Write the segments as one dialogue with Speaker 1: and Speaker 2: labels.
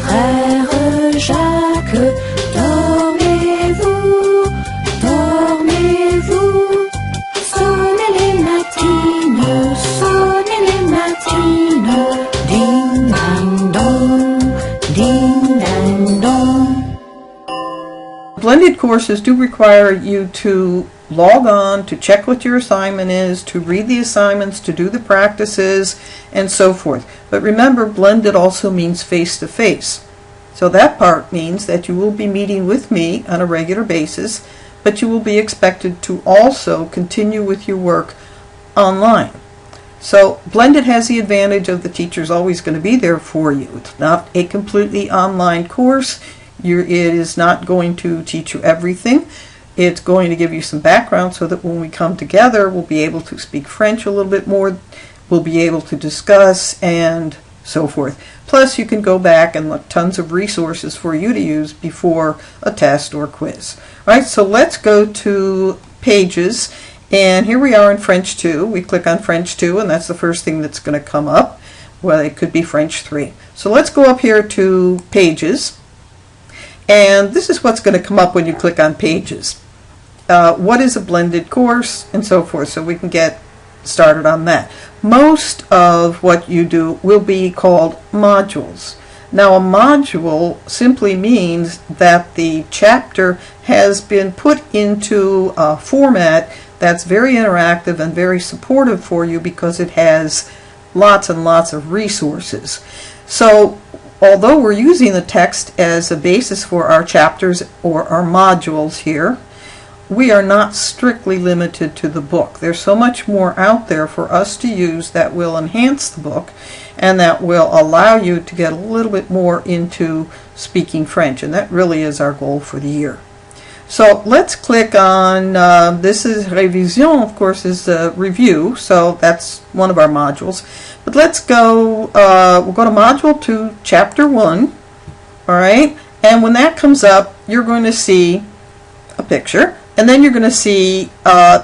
Speaker 1: Frère Jacques, dormez-vous, dormez-vous. Sonnez les matines, ding dang dong, ding dang dong.
Speaker 2: Blended courses do require you to log on, to check what your assignment is, to read the assignments, to do the practices, and so forth. But remember, blended also means face-to-face. So that part means that you will be meeting with me on a regular basis, but you will be expected to also continue with your work online. So blended has the advantage of the teacher's always going to be there for you. It's not a completely online course. It is not going to teach you everything. It's going to give you some background so that when we come together, we'll be able to speak French a little bit more. We'll be able to discuss and so forth. Plus, you can go back and look tons of resources for you to use before a test or quiz. All right, so let's go to Pages. And here we are in French 2. We click on French 2, and that's the first thing that's going to come up. Well, it could be French 3. So let's go up here to Pages. And this is what's going to come up when you click on Pages. What is a blended course, and so forth, so we can get started on that. Most of what you do will be called modules. Now, a module simply means that the chapter has been put into a format that's very interactive and very supportive for you because it has lots and lots of resources. So although we're using the text as a basis for our chapters or our modules here, we are not strictly limited to the book. There's so much more out there for us to use that will enhance the book and that will allow you to get a little bit more into speaking French, and that really is our goal for the year. So let's click on, this is Révision, of course, is a review, so that's one of our modules. But let's go, we'll go to Module 2, Chapter 1, all right? And when that comes up, you're going to see a picture, and then you're going to see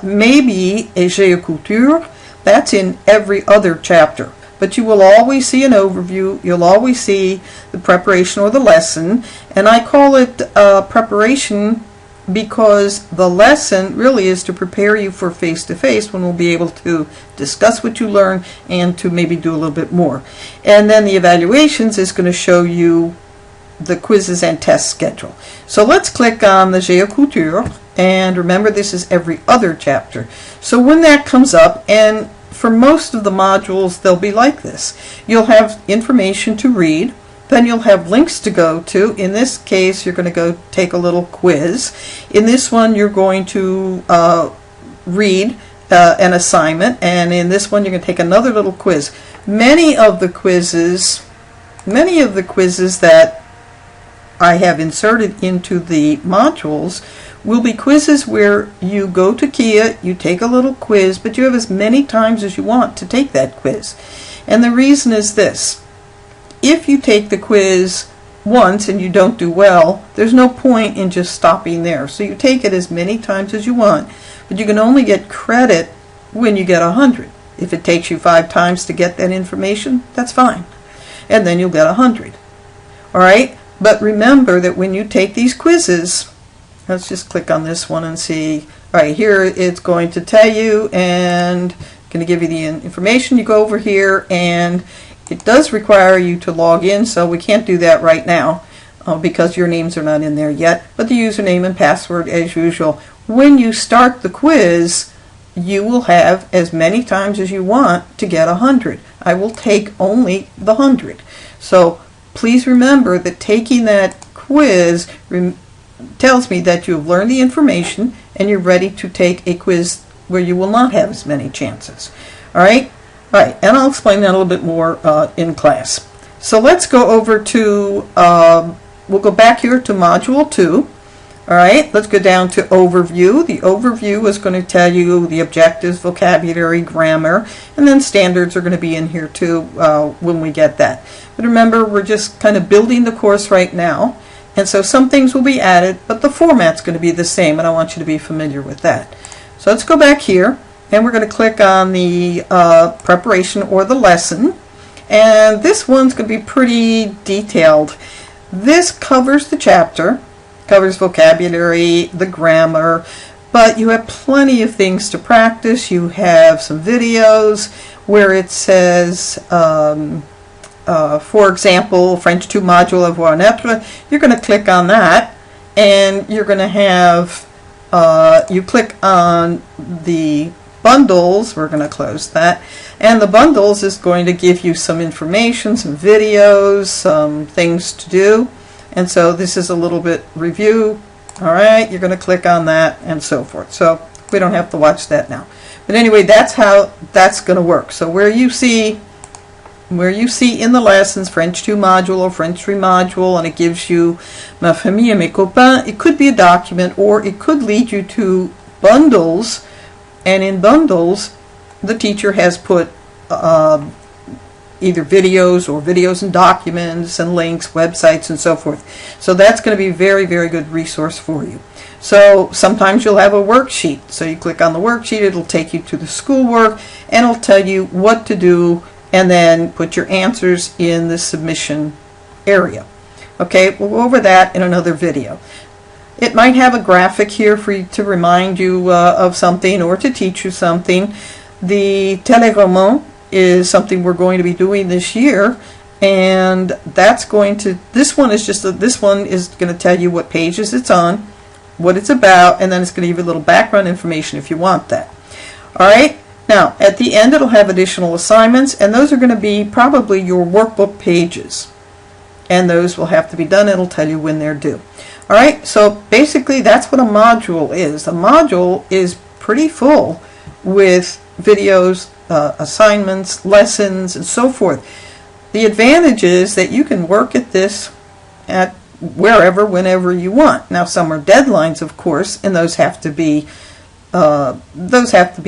Speaker 2: maybe a géoculture. That's in every other chapter. But you will always see an overview, you'll always see the preparation or the lesson, and I call it preparation because the lesson really is to prepare you for face-to-face when we'll be able to discuss what you learn and to maybe do a little bit more. And then the evaluations is going to show you the quizzes and test schedule. So let's click on the géoculture, and remember this is every other chapter. So when that comes up, and for most of the modules they'll be like this. You'll have information to read, then you'll have links to go to. In this case, you're going to go take a little quiz. In this one, you're going to read an assignment, and in this one, you're going to take another little quiz. Many of the quizzes that I have inserted into the modules will be quizzes where you go to Kia, you take a little quiz, but you have as many times as you want to take that quiz. And the reason is this. If you take the quiz once and you don't do well, there's no point in just stopping there. So you take it as many times as you want, but you can only get credit when you get 100. If it takes you 5 times to get that information, that's fine. And then you'll get 100. All right? But remember that when you take these quizzes, let's just click on this one and see. All right, here it's going to tell you and going to give you the information. You go over here, and it does require you to log in, so we can't do that right now because your names are not in there yet. But the username and password, as usual. When you start the quiz, you will have as many times as you want to get 100. I will take only the 100. So please remember that taking that quiz tells me that you've learned the information and you're ready to take a quiz where you will not have as many chances. All right? All right, and I'll explain that a little bit more in class. So let's go over to, we'll go back here to Module 2. All right, let's go down to Overview. The Overview is going to tell you the objectives, vocabulary, grammar, and then standards are going to be in here too when we get that. But remember, we're just kind of building the course right now, and so some things will be added, but the format's going to be the same, and I want you to be familiar with that. So let's go back here, and we're going to click on the preparation or the lesson, and this one's going to be pretty detailed. this covers the chapter, covers vocabulary, the grammar, but you have plenty of things to practice. You have some videos where it says, for example, French 2 module avoir un être. You're going to click on that, and you're going to have, you click on the bundles. We're going to close that. And the bundles is going to give you some information, some videos, some things to do. And so this is a little bit review. All right, you're going to click on that and so forth. So we don't have to watch that now. But anyway, that's how that's going to work. So where you see in the lessons French 2 module or French 3 module, and it gives you Ma famille et mes copains, it could be a document, or it could lead you to bundles. And in bundles, the teacher has put either videos and documents and links, websites, and so forth. So that's going to be a very, very good resource for you. So sometimes you'll have a worksheet. So you click on the worksheet, it'll take you to the schoolwork, and it'll tell you what to do, and then put your answers in the submission area. Okay, we'll go over that in another video. It might have a graphic here for you to remind you of something or to teach you something. The téléroman is something we're going to be doing this year, and that's going to, this one is going to tell you what pages it's on, what it's about, and then it's going to give you a little background information if you want that. All right, now at the end it'll have additional assignments, and those are going to be probably your workbook pages, and those will have to be done. It'll tell you when they're due. All right, so basically that's what a module is. A module is pretty full with videos, assignments, lessons, and so forth. The advantage is that you can work at this at wherever, whenever you want. Now, some are deadlines, of course, and those have to be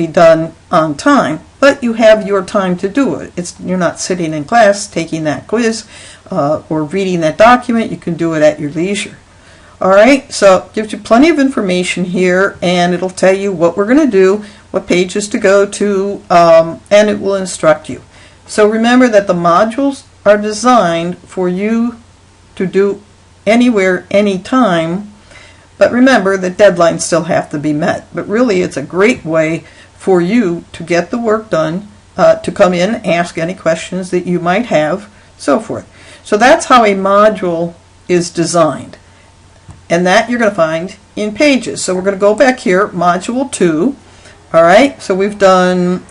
Speaker 2: done on time. But you have your time to do it. You're not sitting in class taking that quiz or reading that document. You can do it at your leisure. All right, so it gives you plenty of information here, and it'll tell you what we're going to do, what pages to go to, and it will instruct you. So remember that the modules are designed for you to do anywhere, anytime, but remember that deadlines still have to be met. But really, it's a great way for you to get the work done, to come in, ask any questions that you might have, so forth. So that's how a module is designed. And that you're going to find in pages. So we're going to go back here, Module 2. All right, so we've done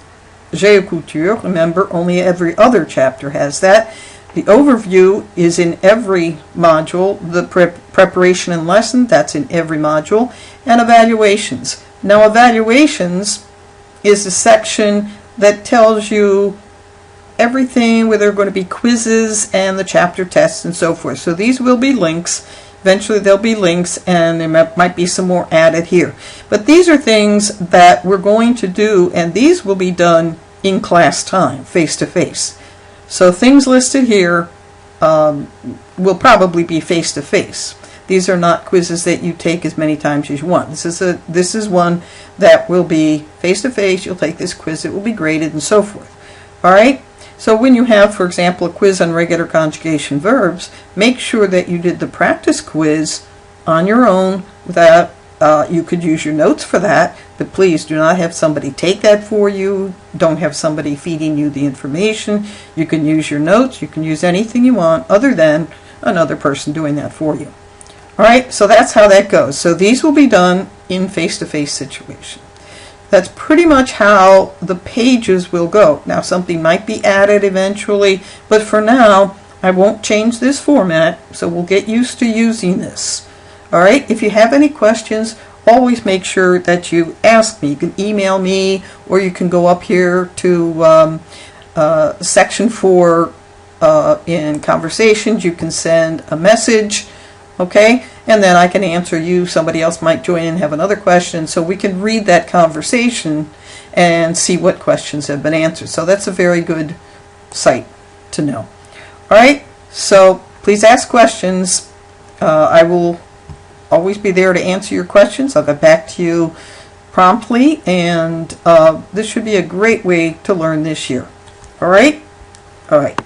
Speaker 2: Géoculture. Remember, only every other chapter has that. The overview is in every module. The preparation and lesson, that's in every module. And evaluations. Now, evaluations is a section that tells you everything where there are going to be quizzes and the chapter tests and so forth. So these will be links. Eventually there'll be links, and there might be some more added here. But these are things that we're going to do, and these will be done in class time, face-to-face. So things listed here will probably be face-to-face. These are not quizzes that you take as many times as you want. This is one that will be face-to-face. You'll take this quiz, it will be graded, and so forth. All right? So when you have, for example, a quiz on regular conjugation verbs, make sure that you did the practice quiz on your own. Without, you could use your notes for that, but please do not have somebody take that for you. Don't have somebody feeding you the information. You can use your notes. You can use anything you want other than another person doing that for you. All right, so that's how that goes. So these will be done in face-to-face situation. That's pretty much how the pages will go. Now, something might be added eventually, but for now, I won't change this format, so we'll get used to using this. All right, if you have any questions, always make sure that you ask me. You can email me, or you can go up here to section 4 in conversations. You can send a message, okay? And then I can answer you. Somebody else might join and have another question, so we can read that conversation and see what questions have been answered. So that's a very good site to know. All right, so please ask questions. I will always be there to answer your questions. I'll get back to you promptly, and this should be a great way to learn this year. All right? All right.